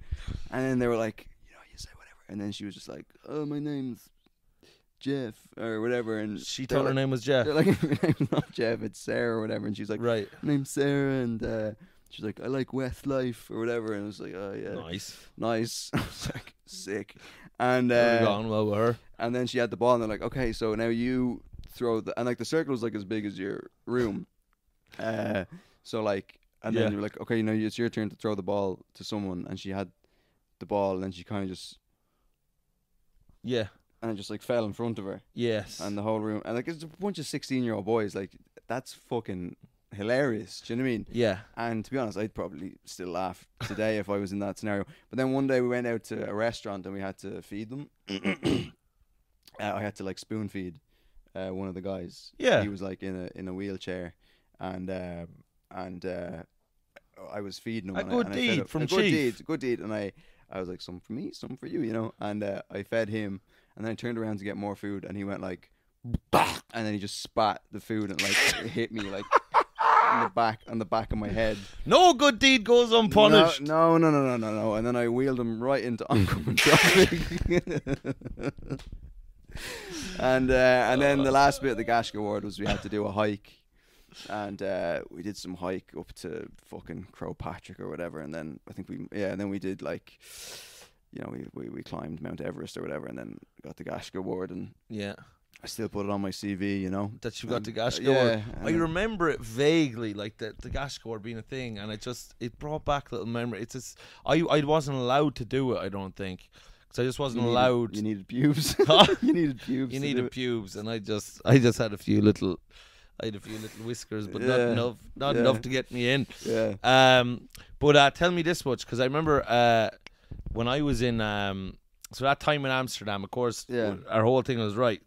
And then they were like, you say whatever. And then she was just like, oh, my name's Jeff, or whatever. And She thought her name was Jeff. they're like, your name's not Jeff, it's Sarah, or whatever. And she's like, Right. my name's Sarah, and she's like, I like Westlife, or whatever. And I was like, oh, yeah. Nice. I was like, sick. And gone well with her. And then she had the ball, and they're like, okay, so now you throw and like the circle was like as big as your room. So like, and then you're like, okay, it's your turn to throw the ball to someone, and she had the ball, and then she kind of just. Yeah. And it just like fell in front of her. Yes. And the whole room, and like it's a bunch of 16-year-old boys, like that's fucking hilarious. Do you know what I mean? Yeah. And to be honest, I'd probably still laugh today if I was in that scenario. But then one day we went out to a restaurant and we had to feed them. I had to like spoon feed one of the guys. Yeah. He was like in a wheelchair, and I was feeding him. A good deed from Chief. Good deed. And I was like, some for me, some for you, And I fed him, and then I turned around to get more food, and he went like, bah! And then he just spat the food and like it hit me like on the back of my head. No good deed goes unpunished. No. And then I wheeled him right into oncoming traffic. And then the last bit of the Gash Award was we had to do a hike. And we did some hike up to fucking Croagh Patrick or whatever, and then I think and then we did like, you know, we climbed Mount Everest or whatever, and then got the Gash Award, and I still put it on my CV, you know, that you got the Gash Award. I remember it vaguely, like the Gash Award being a thing, and it brought back little memory. It's just I wasn't allowed to do it, I don't think. So I just wasn't allowed. You needed pubes. You needed pubes. You needed pubes, and I just had a few little whiskers, but not enough to get me in. Yeah. But tell me this much, because I remember when I was in so that time in Amsterdam, of course, our whole thing was right.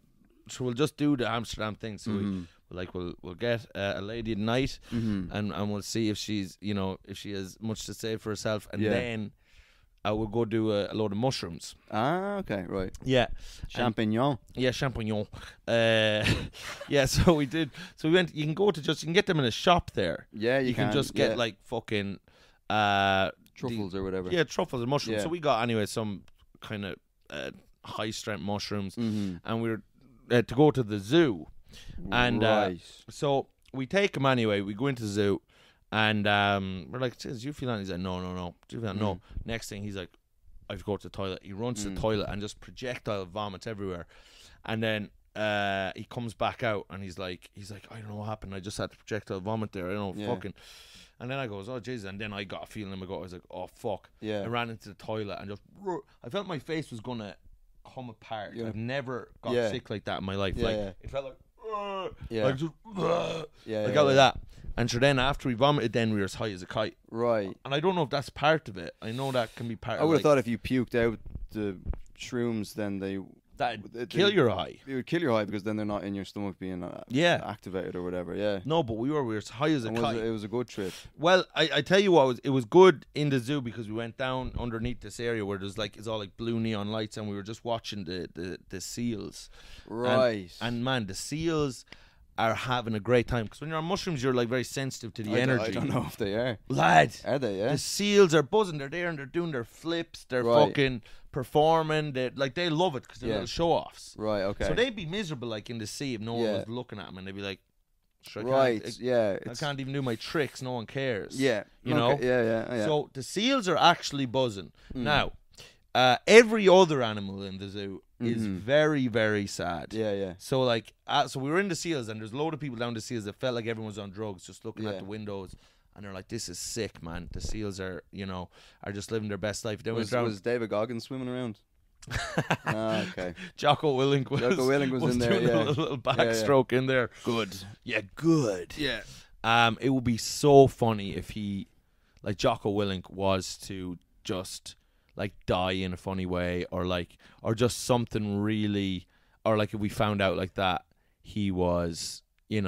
So we'll just do the Amsterdam thing. So we'll get a lady at night, and we'll see if she's, you know, if she has much to say for herself, and then I will go do a load of mushrooms. Ah, okay, right. Yeah. Champignon. Champignon. So we did. So we went. You can get them in a shop there. Yeah, you can just get like fucking truffles or whatever. Yeah, truffles and mushrooms. Yeah. So we got anyway some kind of high strength mushrooms, and we were to go to the zoo, and so we take them anyway. We go into the zoo. And we're like, do you feel that? He's like, no. Do you feel that? No. Next thing, he's like, I have to go to the toilet. He runs to the toilet and just projectile vomits everywhere. And then he comes back out and he's like, I don't know what happened. I just had to projectile vomit there. I don't know, fucking. And then I goes, oh Jesus. And then I got a feeling in my gut. I was like, oh fuck. Yeah. I ran into the toilet and just, I felt my face was gonna come apart. I've never got sick like that in my life. It felt like, like just, like out like that. And so then after we vomited, then we were as high as a kite. Right. And I don't know if that's part of it. I know that can be part of it. I would have thought if you puked out the shrooms, then that'd kill your high. It would kill your high because then they're not in your stomach being activated or whatever. Yeah. No, but we were as high as a kite. It was a good trip. Well, I tell you what, it was good in the zoo because we went down underneath this area where there's like, it's all like blue neon lights, and we were just watching the seals. Right. And man, the seals are having a great time, because when you're on mushrooms, you're like very sensitive to the energy. I don't know if they are. Lad. Are they? Yeah. The seals are buzzing. They're there and they're doing their flips. They're fucking performing. They love it because they're little show offs. Right. Okay. So they'd be miserable like in the sea if no one was looking at them, and they'd be like, sure, I can't even do my tricks. No one cares. Yeah. You know. Yeah. So the seals are actually buzzing now. Every other animal in the zoo is very, very sad. Yeah. So like, so we were in the seals, and there's a load of people down the seals that felt like everyone was on drugs, just looking at the windows, and they're like, "This is sick, man." The seals are just living their best life. Then was David Goggins swimming around? Okay. Jocko Willink was in there. Doing a little backstroke in there. Good. Yeah, good. Yeah. It would be so funny if he, like Jocko Willink, was to just like die in a funny way, or just something really, or like if we found out like that he was, like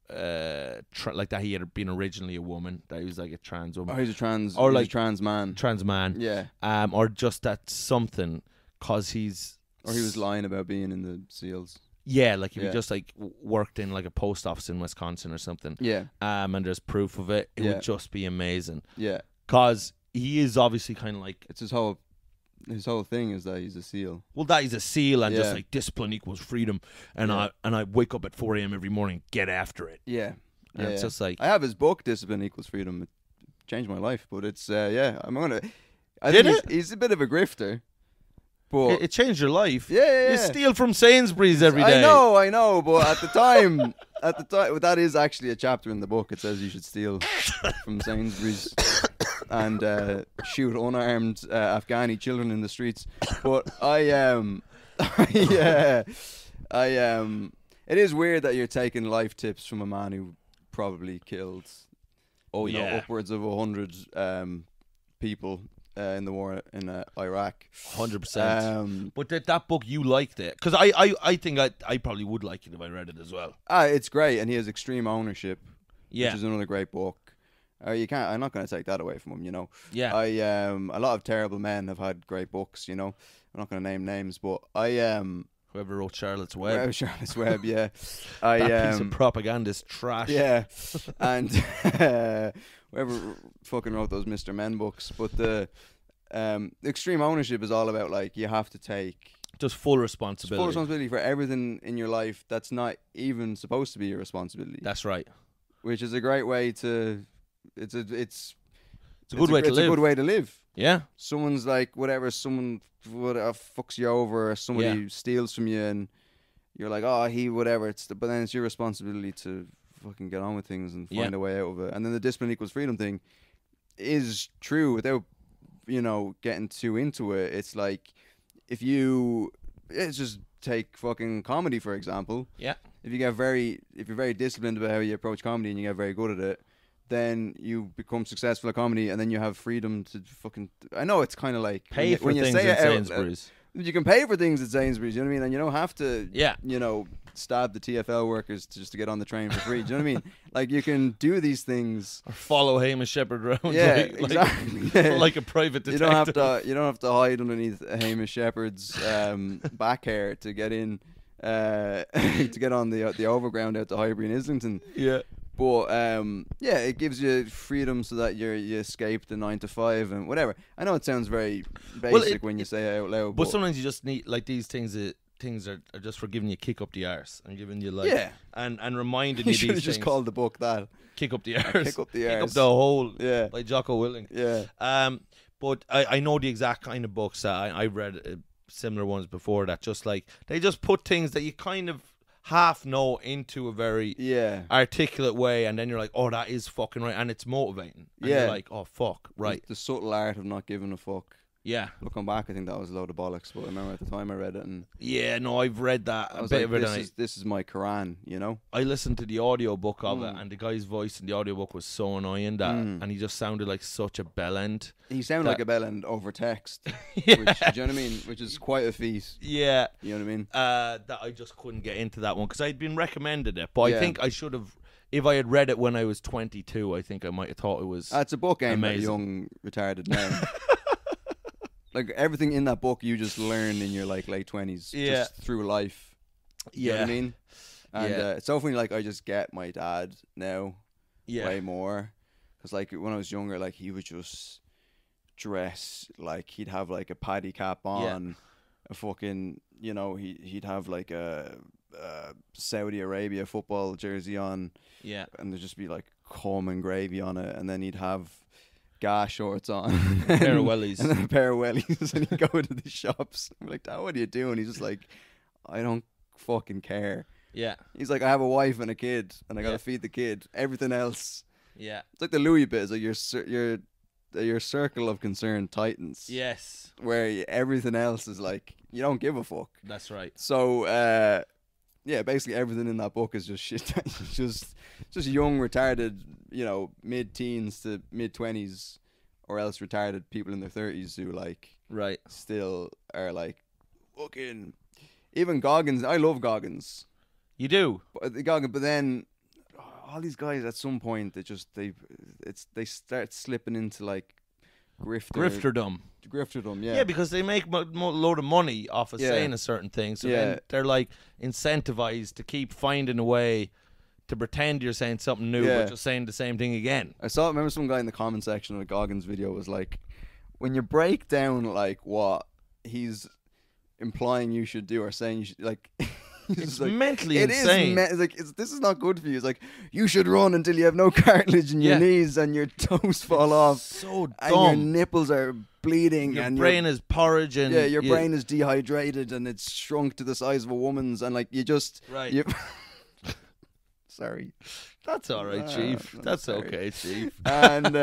that he had been originally a woman, that he was like a trans woman. Oh, he's a trans, or like a trans man. Trans man. Yeah. Or just that something, cause he's. Or he was lying about being in the SEALs. Yeah, like if he just like worked in like a post office in Wisconsin or something. Yeah. And there's proof of it. It would just be amazing. Yeah. Cause he is obviously kind of like, it's his whole thing is that he's a SEAL. Well, that he's a SEAL, and just like discipline equals freedom, and I wake up at 4 a.m. every morning, get after it. Yeah. And it's just like, I have his book, Discipline Equals Freedom. It changed my life, but it's he's a bit of a grifter. But it changed your life. Yeah. You steal from Sainsbury's every day. I know, but at the time, that is actually a chapter in the book. It says you should steal from Sainsbury's and shoot unarmed Afghani children in the streets. But it is weird that you're taking life tips from a man who probably killed upwards of 100 people in the war in Iraq. 100%. But that book, you liked it, because I think I probably would like it if I read it as well. It's great, and he has Extreme Ownership, which is another great book. You can't. I'm not going to take that away from him. Yeah. A lot of terrible men have had great books. I'm not going to name names, but whoever wrote Charlotte's Web. Charlotte's Web, yeah. That piece of propaganda is trash. Yeah, and whoever fucking wrote those Mr. Men books. But the Extreme Ownership is all about, like, you have to take just full It's responsibility. full responsibility for everything in your life that's not even supposed to be your responsibility. That's right. Which is a great way to. It's a good way to It's live. a good way to live. Yeah. Someone's like whatever. Someone fucks you over, or somebody steals from you, and you're like, oh, he whatever. But then it's your responsibility to fucking get on with things and find a way out of it. And then the discipline equals freedom thing is true without getting too into it. It's like let's just take fucking comedy for example. Yeah. If you're very disciplined about how you approach comedy and you get very good at it, then you become successful at comedy, and then you have freedom to fucking. I know it's kind of like Pay for when you things say at it out, Sainsbury's. you can pay for things at Sainsbury's. You know what I mean? And you don't have to. Yeah. Stab the TFL workers just to get on the train for free. Do you know what I mean? Like you can do these things. Or follow Hamish Shepherd around. Yeah, exactly. Yeah. Like a private detective. You don't have to hide underneath Hamish Shepherd's back hair to get in to get on the overground out to Highbury and Islington. Yeah. But it gives you freedom so that you escape the 9 to 5 and whatever. I know it sounds very basic when you say it out loud, but sometimes you just need like these things. Things are just for giving you a kick up the arse and giving you like and reminding you you these should have just things. called the book that. Kick up the arse. Kick up the Kick up arse. the hole. Yeah. By Jocko Willink. Yeah. But I know the exact kind of books that I read similar ones before that just like they just put things that you kind of half know into a very articulate way, and then you're like, oh, that is fucking right, and it's motivating. And you're like, oh fuck, right. The subtle art of not giving a fuck. Yeah. Looking back, I think that was a load of bollocks, but I remember at the time I read it and I've read that I was bit like, of it. this is my Quran, you know. I listened to the audiobook of it, and the guy's voice in the audiobook was so annoying and he just sounded like such a bellend. He sounded like a bellend over text. Yeah. Which, do you know what I mean? Which is quite a feat. Yeah. You know what I mean? That I just couldn't get into that one because I'd been recommended it, but I think I should have. If I had read it when I was 22, I think I might have thought it was. It's a book aimed at amazing. young retarded men. Like everything in that book, you just learn in your like late 20s, just through life. You know what I mean? And it's so funny. Like I just get my dad now, way more, because like when I was younger, like he would just dress like he'd have like a paddy cap on, a fucking he'd have like a Saudi Arabia football jersey on, and there'd just be like cum and gravy on it, and then he'd have gas shorts on, a pair of wellies, and then a pair of wellies, and he'd go into the shops. I'm like, Dad, what are you doing? He's just like, I don't fucking care. Yeah. He's like, I have a wife and a kid, and I gotta feed the kid. Everything else, it's like the Louis bit. It's like your circle of concern tightens. Yes. Where everything else is like you don't give a fuck. That's right. So basically everything in that book is just shit. just young retarded, mid-teens to mid-20s, or else retarded people in their 30s who like still are like fucking. Even Goggins, I love Goggins. You do, but then all these guys at some point they start slipping into like grifterdom. Yeah, because they make a load of money off of saying a certain thing, so then they're like incentivized to keep finding a way to pretend you're saying something new, but just saying the same thing again. Remember some guy in the comment section of a Goggins video was like, when you break down like what he's implying you should do or saying you should, like it's like, mentally insane. It's like this is not good for you. It's like you should run until you have no cartilage in your knees and your toes fall off. So dumb. And your nipples are bleeding. Your and brain is porridge and your brain is dehydrated and it's shrunk to the size of a woman's, and like you just sorry. That's all right, Chief. That's okay, Chief. And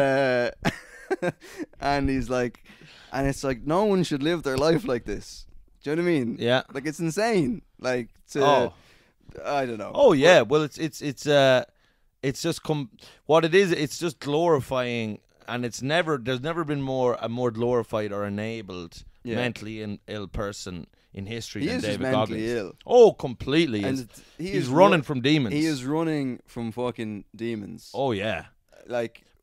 and he's like, and it's like no one should live their life like this. Do you know what I mean? Yeah. Like it's insane. Like I don't know. Oh yeah. Well, it's just what it is. It's just glorifying, and there's never been a more glorified or enabled mentally ill person in history than David Goggins. He is mentally ill. Oh, completely. And he's running from demons. He is running from fucking demons. Oh yeah.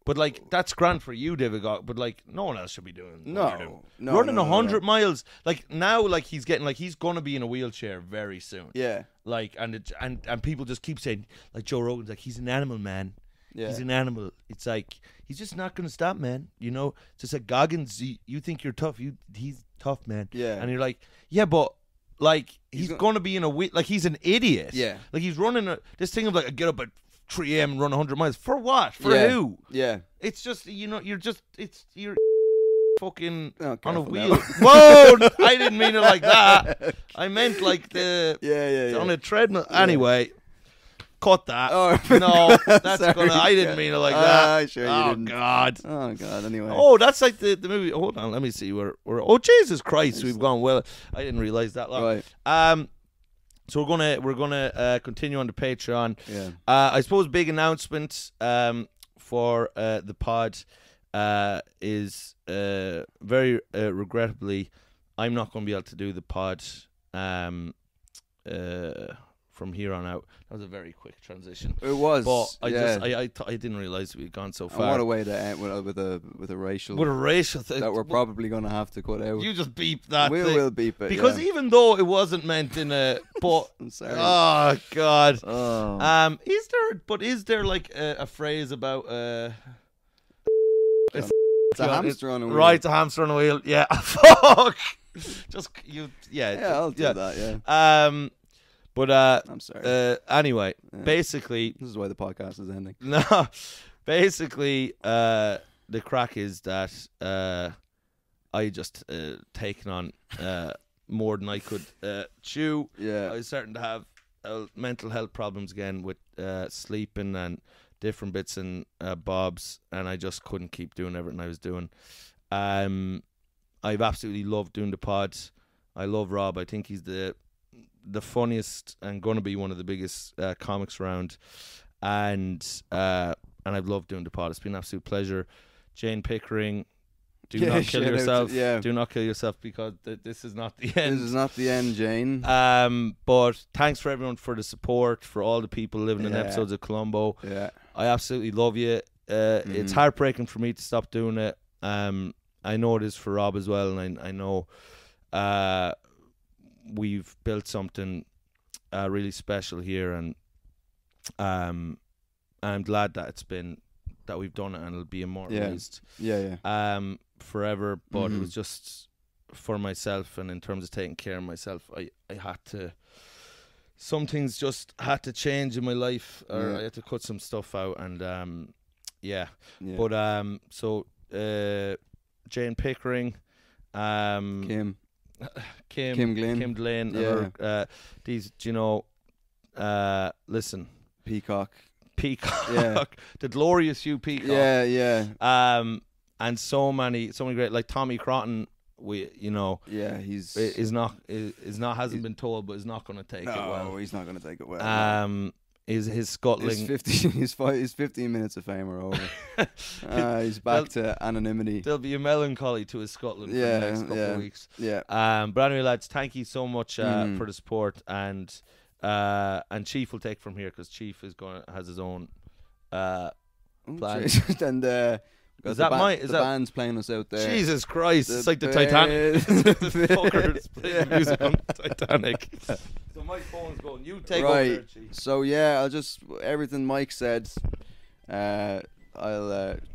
But like that's grand for you, David Goggins. But like no one else should be doing. No, running 100 miles. Like now, like he's gonna be in a wheelchair very soon. Yeah. Like and people just keep saying, like Joe Rogan's like, he's an animal, man. Yeah. He's an animal. It's like he's just not gonna stop, man. Just like Goggins, you think you're tough. He's tough, man. Yeah. And you're like, yeah, but like he's gonna be in a like he's an idiot. Yeah. Like he's running this thing of like I get up at 3 a.m. and run 100 miles for what? For who? Yeah. It's just you're fucking Oh, on a careful wheel. now. Whoa! I didn't mean it like that. I meant like Yeah. on a treadmill. Anyway, cut that. Oh, no, that's sorry. gonna. I didn't mean it like that. Sure you Oh didn't. God. Oh God. Anyway. Oh, that's like the movie. Hold on, let me see. We're oh Jesus Christ, we've gone well. I didn't realize that long. Right. So we're gonna continue on the Patreon. Yeah. I suppose big announcement for the pod is very regrettably I'm not going to be able to do the pod from here on out. That was a very quick transition. It was. But I yeah. I didn't realize we'd gone so And far. what a way to end with a racial. With a racial thing that we're probably going to have to cut out. You just beep that. We'll beep it because even though it wasn't meant in a. But I'm sorry. Oh God. Oh. Is there like a phrase about It's a hamster on a wheel. Right, it's a hamster on a wheel. Yeah. Fuck. Just you. Yeah. Yeah, I'll do that. Yeah. But I'm sorry. Anyway, Yeah. basically, This is why the podcast is ending. no. Basically, the crack is that I just taken on more than I could chew. Yeah. I was starting to have mental health problems again with sleeping and different bits and bobs, and I just couldn't keep doing everything I was doing. I've absolutely loved doing the pod. I love Rob. I think he's the funniest and going to be one of the biggest comics around, and I've loved doing the pod. It's been an absolute pleasure. Jane Pickering, do not kill yourself. Do not kill yourself, because this is not the end. This is not the end, Jane. But thanks for everyone for the support, for all the people living in episodes of Columbo. Yeah. I absolutely love you. It's heartbreaking for me to stop doing it. I know it is for Rob as well, and I know we've built something really special here, and I'm glad that that we've done it, and it'll be immortalized forever. But it was just for myself, and in terms of taking care of myself, I had to. Some things just had to change in my life, or I had to cut some stuff out, and But so Jane Pickering, Kim Glynn, these, listen, Peacock, the glorious Hugh Peacock, and so many great, like Tommy Crotton. He's hasn't been told, but is not going to take it well. No, he's not going to take it well. His scuttling, his 15 minutes of fame are over. He's back to anonymity. There'll be a melancholy to his scuttling for the next couple of weeks. But anyway, lads, thank you so much for the support, and Chief will take from here, because Chief has his own plan. And is that the band's playing us out there? Jesus Christ, it's like the Titanic. The fuckers playing music on Titanic. So my phone's going, you take over there, Chief. So I'll just, everything Mike said, I'll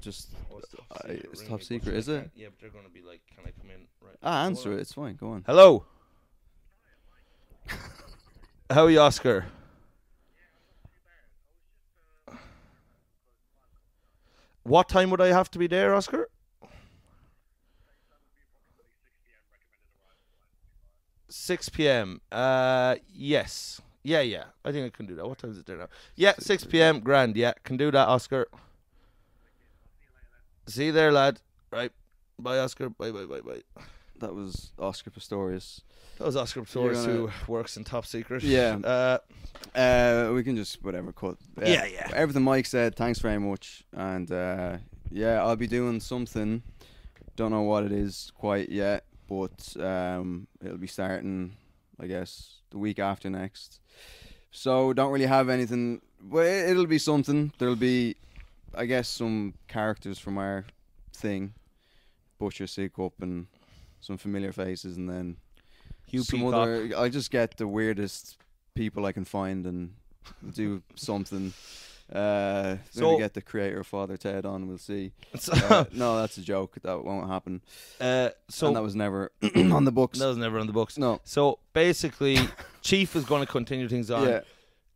just, it's top secret, is it? Yeah, but they're going to be like, can I come in? Right. Answer it, it's fine, go on. Hello. How are you, Oscar? What time would I have to be there, Oscar? 6 p.m. Yes. Yeah. I think I can do that. What time is it there now? Yeah, 6 p.m. Grand. Yeah, can do that, Oscar. See you there, lad. Right. Bye, Oscar. Bye. That was Oscar Pistorius. That was Oscar Pistorius, who works in Top Secret. Yeah. We can just cut. Yeah. Everything Mike said, thanks very much. And I'll be doing something. Don't know what it is quite yet, but it'll be starting, I guess, the week after next. So don't really have anything. Well, it'll be something. There'll be, I guess, some characters from our thing. Butcher, Seacup, and some familiar faces, and then Hugh some Peacock. other. I just get the weirdest people I can find and do something. Maybe get the creator of Father Ted on. We'll see. No, that's a joke. That won't happen. And that was never on the books. That was never on the books. No. So basically, Chief is going to continue things on. Yeah.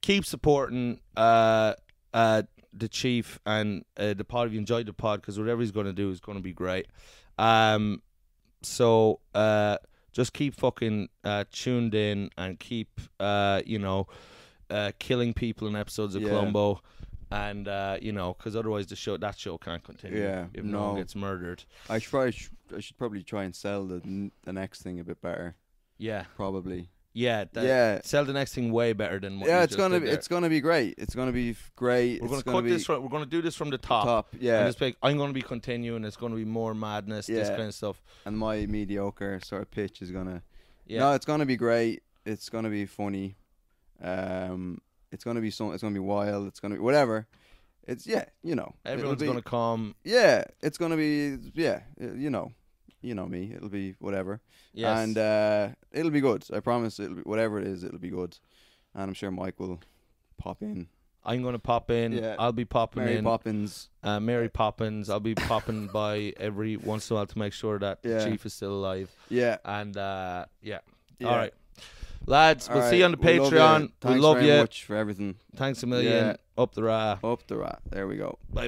Keep supporting the Chief and the pod. If you enjoyed the pod, because whatever he's going to do is going to be great. So just keep fucking tuned in and keep killing people in episodes of Columbo, and because otherwise that show can't continue. Yeah, if no one gets murdered. I should probably try and sell the next thing a bit better. Yeah, probably. Yeah, sell the next thing way better than what. Yeah, it's gonna be great. It's gonna be great. We're gonna do this from the top. Yeah, I'm gonna be continuing. It's gonna be more madness. This kind of stuff. And my mediocre sort of pitch is gonna. Yeah. No, it's gonna be great. It's gonna be funny. It's gonna be It's gonna be wild. It's gonna be whatever. It's Everyone's gonna come. Yeah, it's gonna be You know me. It'll be whatever. Yes. And it'll be good. I promise. It'll be whatever it is. It'll be good. And I'm sure Mike will pop in. I'm gonna pop in. Yeah. I'll be popping Mary in. Poppins. Mary Poppins. I'll be popping by every once in a while to make sure that the Chief is still alive. Yeah. And All right, lads. We'll see you on the Patreon. Thanks we love very you. Much for everything. Thanks a million. Up the rat. Up the rat. There we go. Bye.